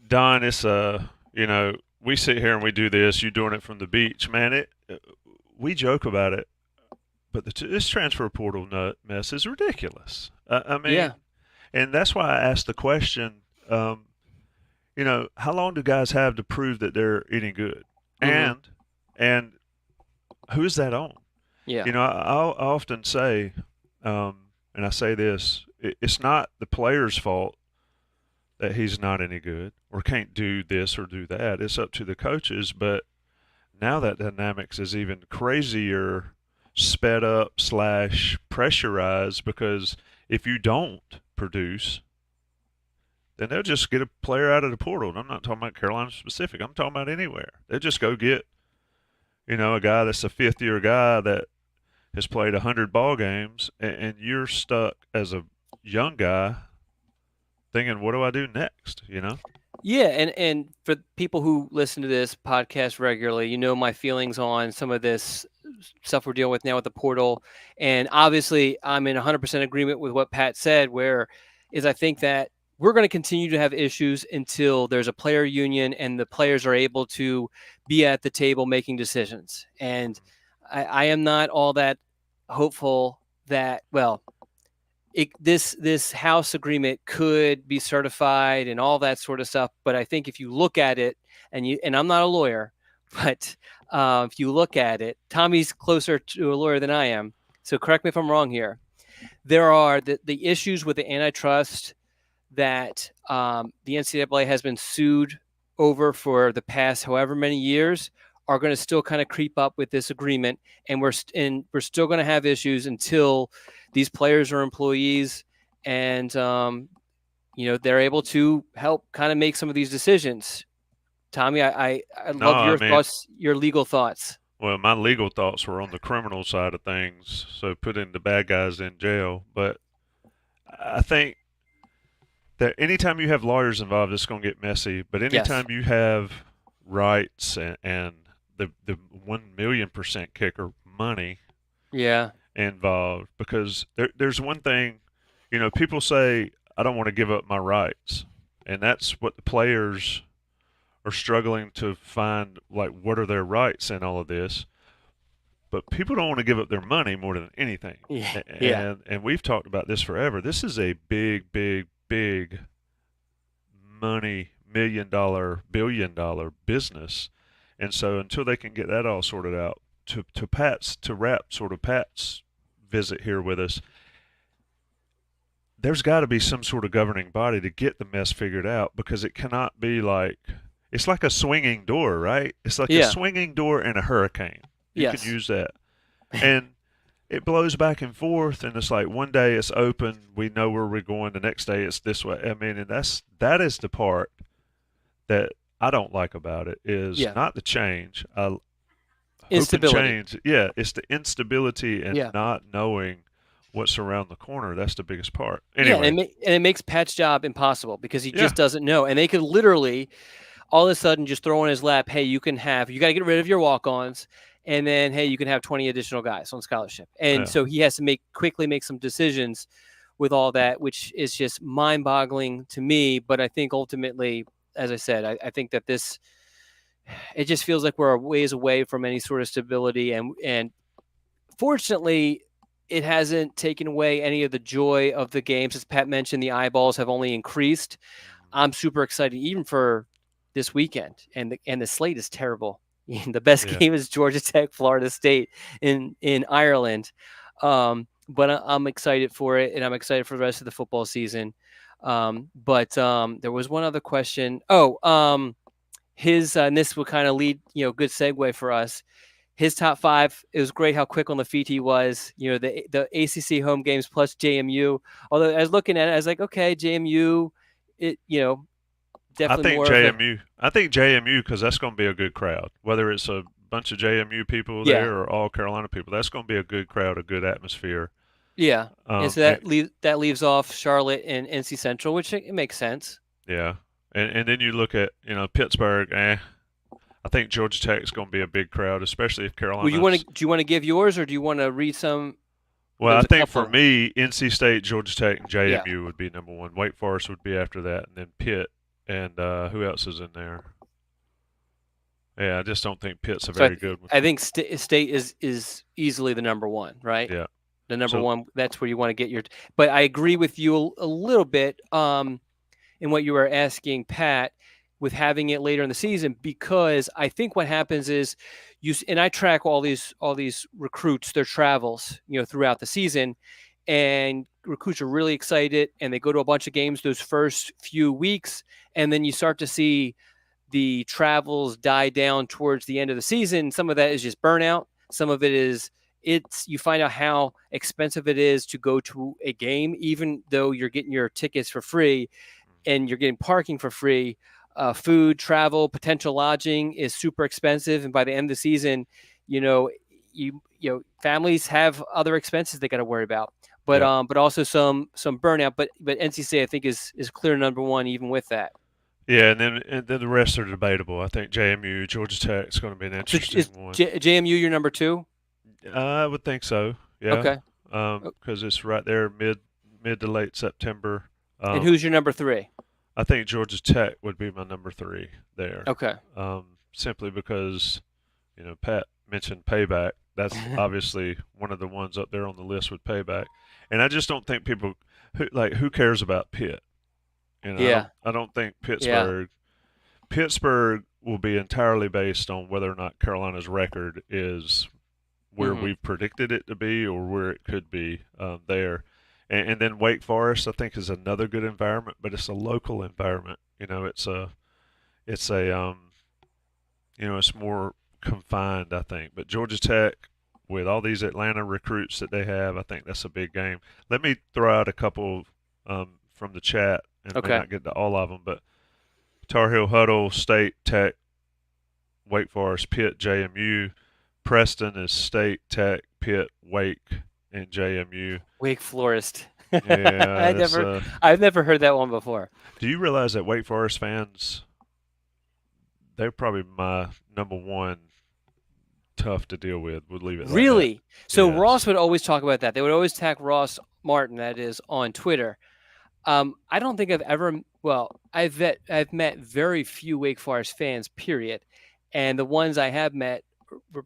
Don, it's we sit here and we do this. You doing it from the beach, man. We joke about it, but this transfer portal mess is ridiculous. I mean, Yeah. And that's why I asked the question. How long do guys have to prove that they're any good, Mhm. and who's that on? Yeah. I often say, and I say this: it's not the player's fault that he's not any good or can't do this or do that. It's up to the coaches. But now that dynamics is even crazier, sped up / pressurized, because if you don't produce, then they'll just get a player out of the portal. And I'm not talking about Carolina specific. I'm talking about anywhere. They'll just go get, a guy that's a fifth-year guy that has played 100 ball games, and you're stuck as a young guy thinking, what do I do next, Yeah, and for people who listen to this podcast regularly, my feelings on some of this stuff we're dealing with now with the portal. And obviously, I'm in 100% agreement with what Pat said, where is I think that we're going to continue to have issues until there's a player union and the players are able to be at the table making decisions. And I am not all that hopeful that, well, this House agreement could be certified and all that sort of stuff. But I think if you look at it, and I'm not a lawyer, but if you look at it, Tommy's closer to a lawyer than I am. So correct me if I'm wrong here. There are the issues with the antitrust that the NCAA has been sued over for the past however many years are going to still kind of creep up with this agreement, and we're still going to have issues until these players are employees and they're able to help kind of make some of these decisions. Tommy, I love your thoughts, your legal thoughts. Well, my legal thoughts were on the criminal side of things, so putting the bad guys in jail. But I think that anytime you have lawyers involved, it's going to get messy. But anytime you have rights and the 1,000,000% kicker, money, involved, because there's one thing, people say, I don't want to give up my rights, and that's what the players are struggling to find, like, what are their rights in all of this. But people don't want to give up their money more than anything. And we've talked about this forever. This is a big, big, big money, $1 million, $1 billion business. And so until they can get that all sorted out, to wrap sort of Pat's visit here with us, there's got to be some sort of governing body to get the mess figured out, because it cannot be like, it's like a swinging door, right? It's like a swinging door in a hurricane. You can use that. And it blows back and forth, and it's like one day it's open, we know where we're going, the next day it's this way. I mean, and that is the part that I don't like about it, is not the change. Instability. It's the instability and not knowing what's around the corner. That's the biggest part. Anyway. And it makes Pat's job impossible, because he just doesn't know. And they could literally all of a sudden just throw in his lap, hey, you got to get rid of your walk-ons, and then, hey, you can have 20 additional guys on scholarship. And so he has to quickly make some decisions with all that, which is just mind-boggling to me. But I think ultimately, as I said, I think that it just feels like we're a ways away from any sort of stability. And fortunately, it hasn't taken away any of the joy of the games. As Pat mentioned, the eyeballs have only increased. I'm super excited, even for this weekend, and the slate is terrible. The best Yeah. game is Georgia Tech, Florida State in Ireland. But I'm excited for it, and I'm excited for the rest of the football season. But there was one other question. His and this will kind of lead, good segue for us. His top five. It was great how quick on the feet he was. The ACC home games plus JMU. Although I was looking at it, I was like, okay, JMU, it I definitely think more of a JMU. I think JMU because that's going to be a good crowd. Whether it's a bunch of JMU people yeah, there or all Carolina people, that's going to be a good crowd, a good atmosphere. yeah. And so And, that leaves off Charlotte and NC Central, which it makes sense. yeah, and then you look at Pittsburgh. I think Georgia Tech is going to be a big crowd, especially if Well, Carolina's. do you want to give yours, or do you want to read some? Well, I There's a think for couple. me, NC State, Georgia Tech, and Yeah. JMU would be number one. Wake Forest would be after that, and then Pitt, and who else is in there? Yeah, I just don't think Pitt's a So very good one. I think State is easily the number one, right? Yeah. The number So- one. That's where you want to get your. But I agree with you a little bit in what you were asking, Pat, with having it later in the season, because I think what happens is and I track all these recruits, their travels, throughout the season, and recruits are really excited and they go to a bunch of games those first few weeks, and then you start to see the travels die down towards the end of the season. Some of that is just burnout. Some of it is you find out how expensive it is to go to a game, even though you're getting your tickets for free and you're getting parking for free. Food, travel, potential lodging is super expensive, and by the end of the season, you families have other expenses they got to worry about. But Yeah. but also some burnout. But NC State I think is clear number one even with that. Yeah, and then the rest are debatable. I think JMU, Georgia Tech is going to be an So interesting is one. JMU your number two? I would think so. Yeah. Okay. Because it's right there, mid to late September. And who's your number three? I think Georgia Tech would be my number three there. Okay. Simply because, Pat mentioned Payback. That's obviously one of the ones up there on the list with Payback. And I just don't think people who cares about Pitt. Yeah. I don't think Pittsburgh will be entirely based on whether or not Carolina's record is where we've predicted it to be or where it could be there. And then Wake Forest, I think, is another good environment, but it's a local environment. It's more confined, I think. But Georgia Tech, with all these Atlanta recruits that they have, I think that's a big game. Let me throw out a couple from the chat, and Okay. may not get to all of them, but Tar Heel Huddle, State, Tech, Wake Forest, Pitt, JMU. Preston is State, Tech, Pitt, Wake, and JMU. Wake Forest. Yeah, I've never heard that one before. Do you realize that Wake Forest fans, they're probably my number one tough to deal with? We'll leave it like Really? that. So Yes. Ross would always talk about that. They would always tag Ross Martin, that is, on Twitter. I don't think I've ever. Well, I've met very few Wake Forest fans, period, and the ones I have met were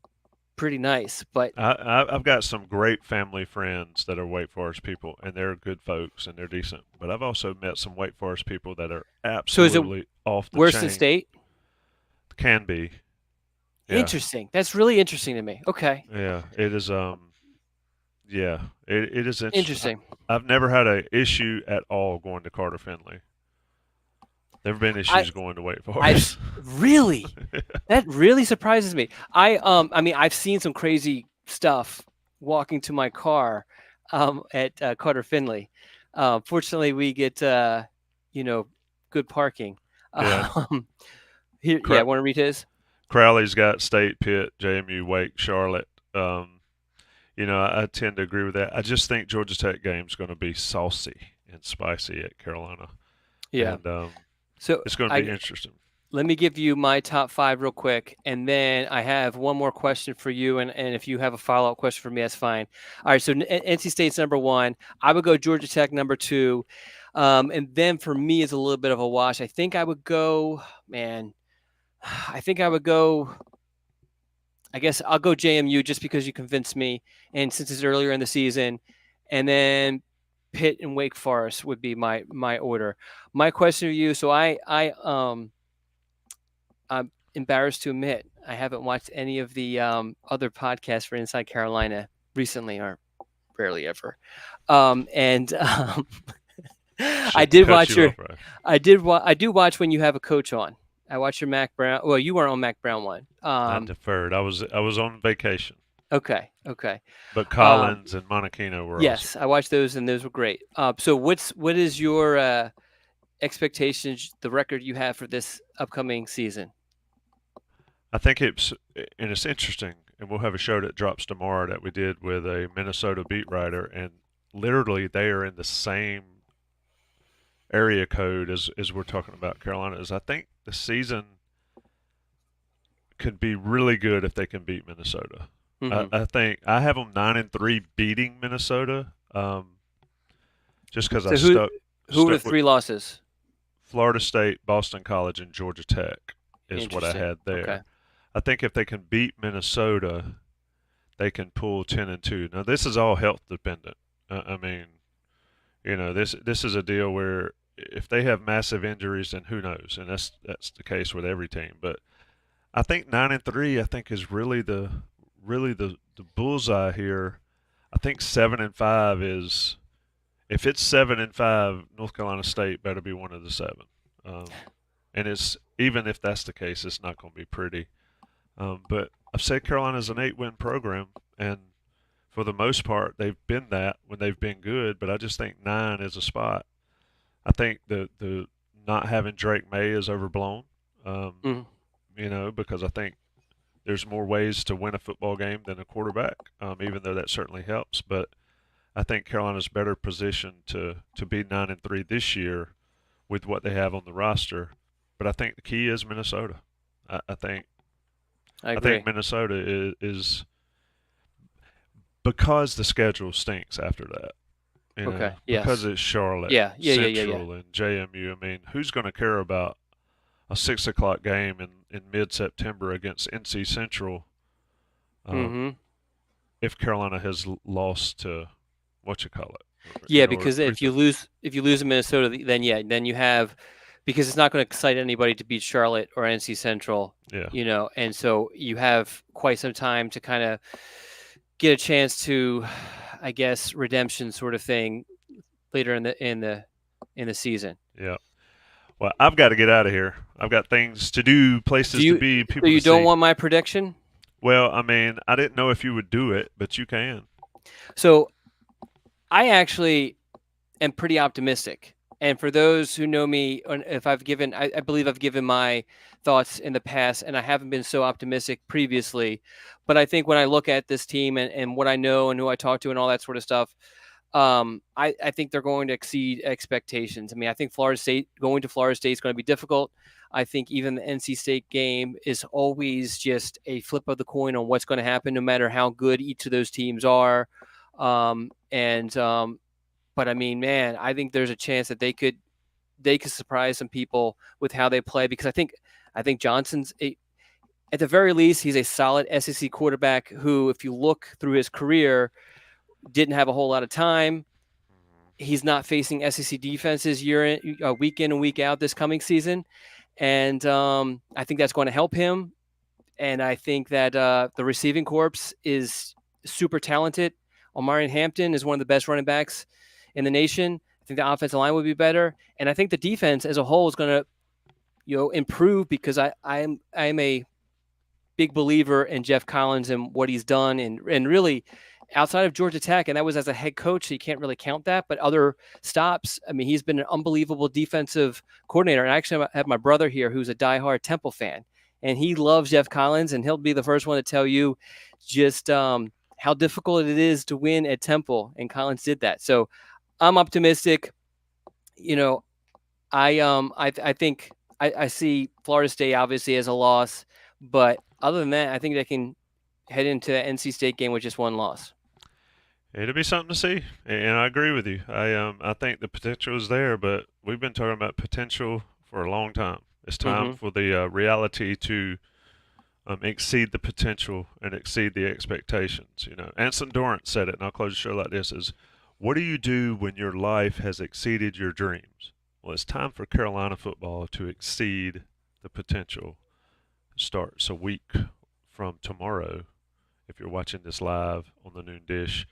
pretty nice. But I've got some great family friends that are Wake Forest people, and they're good folks and they're decent. But I've also met some Wake Forest people that are So is it absolutely off the worse chain. than State? Can be. Yeah. Interesting. That's really interesting to me. Okay. Yeah, it is. Yeah, it is Interesting. I've never had an issue at all going to Carter Finley. Never been issues going to Wake Forest. Really? That really surprises me. I mean, I've seen some crazy stuff walking to my car at Carter Finley. Fortunately, we get good parking. Yeah. Here, yeah, I want to read his. Crowley's got State, Pitt, JMU, Wake, Charlotte. I tend to agree with that. I just think Georgia Tech game's going to be saucy and spicy at Carolina. Yeah. And, so it's going to be interesting. Let me give you my top five real quick, and then I have one more question for you, and if you have a follow-up question for me, that's fine. All right, so NC State's number one. I would go Georgia Tech number two. And then for me, it's a little bit of a wash. I think I would go, I guess I'll go JMU just because you convinced me, and since it's earlier in the season, and then Pitt and Wake Forest would be my order. My question to you, so I'm embarrassed to admit I haven't watched any of the other podcasts for Inside Carolina recently, or rarely ever. And I Shouldn't did cut watch you your. off, right? I do watch when you have a coach on. I watch your Mac Brown. Well, you weren't on Mac Brown one. I deferred. I was on vacation, Okay. Okay. but Um, Collins and Monachino were awesome. yes, I watched those and those were great. So what is your expectations? The record you have for this upcoming season? I think it's interesting, and we'll have a show that drops tomorrow that we did with a Minnesota beat writer, and literally they are in the same area code as we're talking about Carolina. Is I think the season could be really good if they can beat Minnesota. Mm-hmm. I think I have them 9-3 beating Minnesota, just because I So who are the stuck with three losses? Florida State, Boston College, and Georgia Tech is what I Interesting. had there. Okay. I think if they can beat Minnesota, they can pull 10-2. Now this is all health dependent. I mean, this is a deal where if they have massive injuries, then who knows? And that's the case with every team. But I think 9-3, I think is really the bullseye here. I think 7-5 is, if it's 7-5, North Carolina State better be one of the seven. Um, and it's, even if that's the case, it's not going to be pretty. But I've said Carolina's an 8-win program, and for the most part, they've been that when they've been good. But I just think 9 is a spot. I think the not having Drake May is overblown. Mhm. Because I think there's more ways to win a football game than a quarterback, even though that certainly helps. But I think Carolina's better positioned to be 9-3 this year with what they have on the roster. But I think the key is Minnesota. I think I I agree. think Minnesota is because the schedule stinks after that. Okay, yes. Because it's Charlotte, Yeah. Central, and JMU. I mean, who's going to care about a 6 o'clock game in mid-September against NC Central Mm-hmm. if Carolina has lost to what you call it? Yeah, Or because if you lose in Minnesota, then you have, because it's not going to excite anybody to beat Charlotte or NC Central, yeah, and so you have quite some time to kind of get a chance to, I guess, redemption sort of thing later in the season. yeah. Well, I've got to get out of here. I've got things to do, places to be, So people you to don't see. want my prediction? Well, I mean, I didn't know if you would do it, but you can. So I actually am pretty optimistic. And for those who know me, if I believe I've given my thoughts in the past, and I haven't been so optimistic previously. But I think when I look at this team and what I know and who I talk to and all that sort of stuff, I think they're going to exceed expectations. I mean, I think going to Florida State is going to be difficult. I think even the NC State game is always just a flip of the coin on what's going to happen, no matter how good each of those teams are. But I mean, man, I think there's a chance that they could surprise some people with how they play, because I think Johnson's at the very least, he's a solid SEC quarterback who, if you look through his career, didn't have a whole lot of time. He's not facing SEC defenses week in and week out this coming season, and I think that's going to help him. And I think that the receiving corps is super talented. Omarion Hampton is one of the best running backs in the nation. I think the offensive line would be better, and I think the defense as a whole is going to, improve, because I am a big believer in Jeff Collins and what he's done, and really outside of Georgia Tech, and that was as a head coach, so you can't really count that. But other stops, I mean, he's been an unbelievable defensive coordinator. And I actually have my brother here who's a diehard Temple fan, and he loves Jeff Collins, and he'll be the first one to tell you just how difficult it is to win at Temple, and Collins did that. So I'm optimistic. I think I see Florida State obviously as a loss, but other than that, I think they can head into the NC State game with just one loss. It'll be something to see, and I agree with you. I think the potential is there, but we've been talking about potential for a long time. It's time for the reality to exceed the potential and exceed the expectations. Anson Dorrance said it, and I'll close the show like this: is what do you do when your life has exceeded your dreams? Well, it's time for Carolina football to exceed the potential starts a week from tomorrow if you're watching this live on the Noon Dish.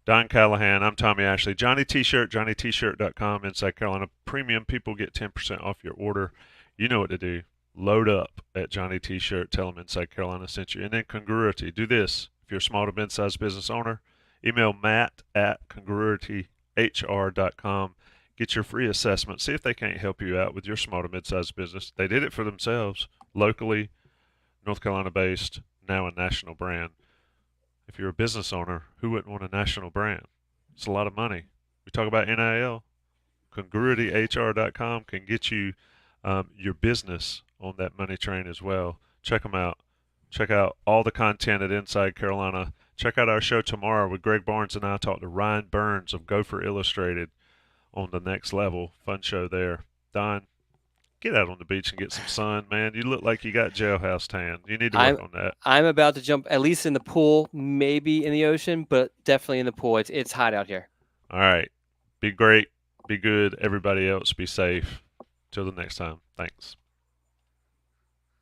Don Callahan, I'm Tommy Ashley. Johnny T-Shirt, JohnnyT-Shirt.com. Inside Carolina Premium people get 10% off your order. You know what to do. Load up at Johnny T-Shirt. Tell them Inside Carolina sent you. And then Congruity. Do this. If you're a small to mid-sized business owner, email matt@congruityhr.com. Get your free assessment. See if they can't help you out with your small to mid-sized business. They did it for themselves, locally, North Carolina based, now a national brand. If you're a business owner, who wouldn't want a national brand? It's a lot of money. We talk about NIL. CongruityHR.com can get you your business on that money train as well. Check them out. Check out all the content at Inside Carolina. Check out our show tomorrow with Greg Barnes and I talk to Ryan Burns of Gopher Illustrated on the next level. Fun show there. Don, get out on the beach and get some sun, man. You look like you got jailhouse tan. You need to work on that. I'm about to jump at least in the pool, maybe in the ocean, but definitely in the pool. It's hot out here. All right. Be great. Be good. Everybody else be safe. Till the next time. Thanks.